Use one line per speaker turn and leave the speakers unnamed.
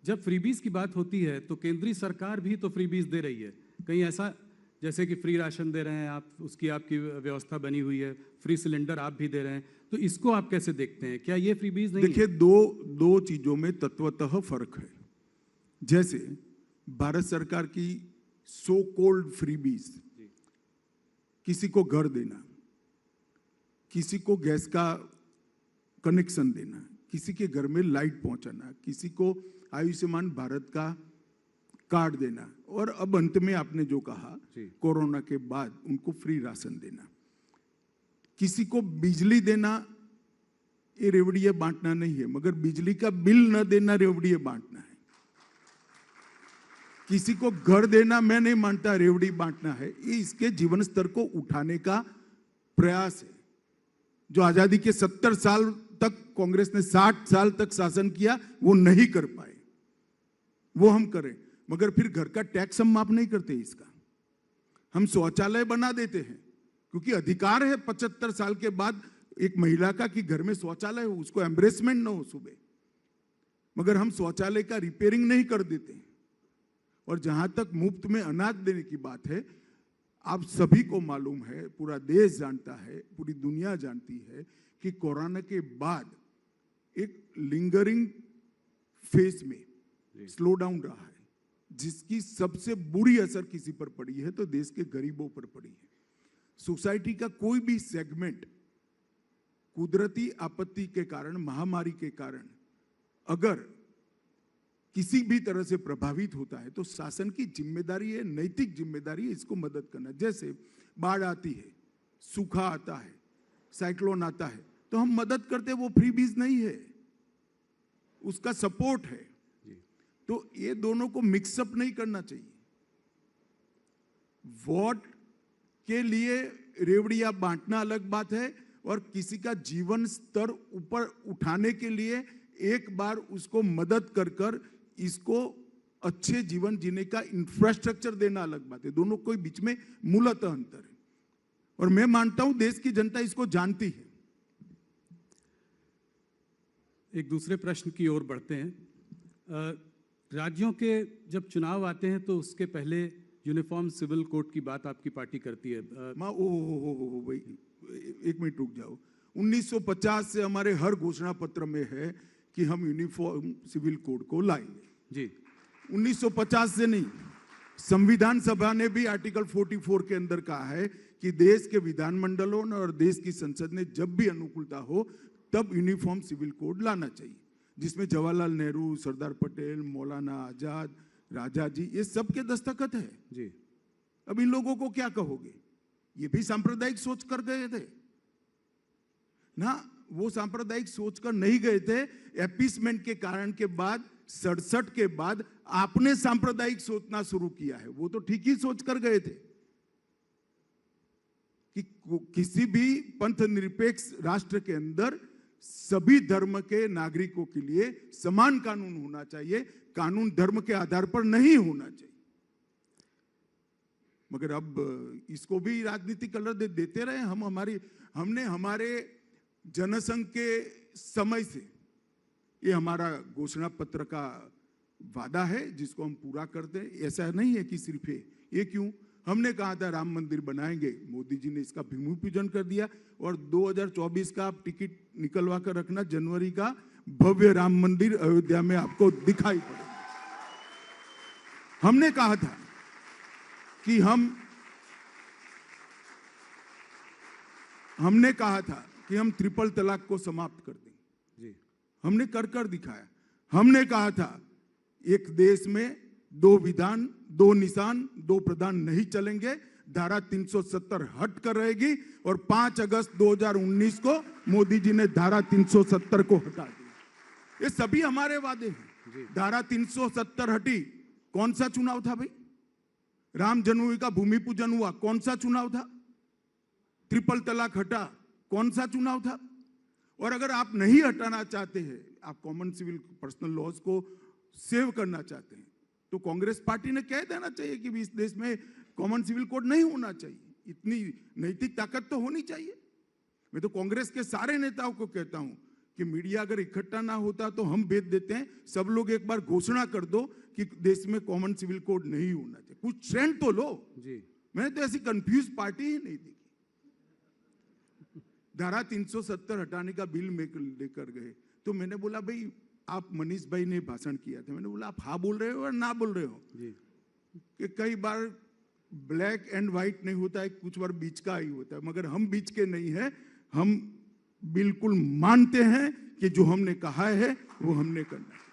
जब फ्रीबीज की बात होती है तो केंद्रीय सरकार भी तो फ्रीबीज दे रही है। कहीं ऐसा जैसे कि फ्री राशन दे रहे हैं आप, उसकी आपकी व्यवस्था बनी हुई है, फ्री सिलेंडर आप भी दे रहे हैं, तो इसको आप कैसे देखते हैं? क्या ये फ्रीबीज नहीं
देखिए,
है?
दो चीजों में तत्वतः फर्क है। जैसे भारत सरकार की सो कॉल्ड फ्रीबीज, किसी को घर देना, किसी को गैस का कनेक्शन देना, किसी के घर में लाइट पहुंचाना, किसी को आयुष्मान भारत का कार्ड देना, और अब अंत में आपने जो कहा कोरोना के बाद उनको फ्री राशन देना, किसी को बिजली देना, ये रेवड़िये बांटना नहीं है, मगर बिजली का बिल न देना रेवड़िये बांटना है। किसी को घर देना मैं नहीं मानता रेवड़ी बांटना है, ये इसके जीवन स्तर को उठाने का प्रयास है। जो आजादी के 70 साल तक कांग्रेस ने 60 साल तक शासन किया वो नहीं कर पाए, वो हम करें। मगर फिर घर का टैक्स हम माफ नहीं करते, इसका हम शौचालय बना देते हैं, क्योंकि अधिकार है 75 साल के बाद एक महिला का कि घर में शौचालय हो, उसको एम्ब्रेसमेंट ना हो सुबह, मगर हम शौचालय का रिपेयरिंग नहीं कर देते। और जहां तक मुफ्त में अनाज देने की बात है, आप सभी को मालूम है, पूरा देश जानता है, पूरी दुनिया जानती है कि कोरोना के बाद एक लिंगरिंग फेज में स्लो डाउन रहा है, जिसकी सबसे बुरी असर किसी पर पड़ी है तो देश के गरीबों पर पड़ी है। सोसाइटी का कोई भी सेगमेंट कुदरती आपत्ति के कारण, महामारी के कारण अगर किसी भी तरह से प्रभावित होता है तो शासन की जिम्मेदारी है, नैतिक जिम्मेदारी है इसको मदद करना। जैसे बाढ़ आती है, सूखा आता है, साइक्लोन आता है, तो हम मदद करते, वो फ्री बीज नहीं है, उसका सपोर्ट है। तो ये दोनों को मिक्सअप नहीं करना चाहिए। वोट के लिए रेवड़ियां बांटना अलग बात है, और किसी का जीवन स्तर ऊपर उठाने के लिए एक बार उसको मदद कर कर इसको अच्छे जीवन जीने का इंफ्रास्ट्रक्चर देना अलग बात है। दोनों कोई बीच में मूलतः अंतर है, और मैं मानता हूं देश की जनता इसको जानती है।
एक दूसरे प्रश्न की ओर बढ़ते हैं। राज्यों के जब चुनाव आते हैं तो उसके पहले यूनिफॉर्म सिविल कोड की बात आपकी पार्टी करती है।
भाई एक मिनट रुक जाओ। 1950 से हमारे हर घोषणा पत्र में है कि हम यूनिफॉर्म सिविल कोड को लाएंगे
जी।
1950 से नहीं, संविधान सभा ने भी आर्टिकल 44 के अंदर कहा है कि देश के विधानमंडलों और देश की संसद ने जब भी अनुकूलता हो तब यूनिफॉर्म सिविल कोड लाना चाहिए, जिसमें जवाहरलाल नेहरू, सरदार पटेल, मौलाना आजाद, राजा जी, ये सब के दस्तखत है
जी।
अब इन लोगों को क्या कहोगे? ये भी सांप्रदायिक सोच कर गए थे ना, वो सांप्रदायिक सोच कर नहीं गए थे। एपीसमेंट के कारण के बाद 67 के बाद आपने सांप्रदायिक सोचना शुरू किया है, वो तो ठीक ही सोच कर गए थे कि किसी भी पंथ निरपेक्ष राष्ट्र के अंदर सभी धर्म के नागरिकों के लिए समान कानून होना चाहिए, कानून धर्म के आधार पर नहीं होना चाहिए। मगर अब इसको भी राजनीतिक कलर देते रहे। हमने हमारे जनसंघ के समय से ये हमारा घोषणा पत्र का वादा है जिसको हम पूरा करते हैं। ऐसा नहीं है कि सिर्फ ये क्यों, हमने कहा था राम मंदिर बनाएंगे, मोदी जी ने इसका भूमि पूजन कर दिया, और 2024 का आप टिकट निकलवा कर रखना, जनवरी का भव्य राम मंदिर अयोध्या में आपको दिखाई पड़ेगा। हमने कहा था कि हमने कहा था कि हम ट्रिपल तलाक को समाप्त कर देंगे, हमने कर दिखाया। हमने कहा था एक देश में 2 विधान, 2 निशान, 2 प्रधान नहीं चलेंगे, धारा 370 हट कर रहेगी, और 5 अगस्त 2019 को मोदी जी ने धारा 370 को हटा दिया। ये सभी हमारे वादे हैं। धारा 370 हटी, कौन सा चुनाव था भाई? राम जन्मभूमि का भूमि पूजन हुआ, कौन सा चुनाव था? ट्रिपल तलाक हटा, कौन सा चुनाव था? और अगर आप नहीं हटाना चाहते हैं, आप कॉमन सिविल पर्सनल लॉज को सेव करना चाहते हैं, तो कांग्रेस पार्टी ने कह देना चाहिए कि इस देश में कॉमन सिविल कोड नहीं होना चाहिए। इतनी नैतिक ताकत तो होनी चाहिए। मैं तो कांग्रेस के सारे नेताओं को कहता हूं कि मीडिया अगर इकट्ठा ना होता तो हम भेज देते हैं, सब लोग एक बार घोषणा कर दो कि देश में कॉमन सिविल कोड नहीं होना चाहिए, कुछ ट्रेंड तो लो
जी।
मैंने तो ऐसी कंफ्यूज पार्टी ही नहीं देखी। धारा 370 हटाने का बिल में लेकर गए तो मैंने बोला भाई आप मनीष भाई ने भाषण किया था, मैंने बोला आप हाँ बोल रहे हो और ना बोल रहे हो
जी।
कि कई बार ब्लैक एंड व्हाइट नहीं होता है, कुछ बार बीच का ही होता है, मगर हम बीच के नहीं है, हम बिल्कुल मानते हैं कि जो हमने कहा है वो हमने करना है।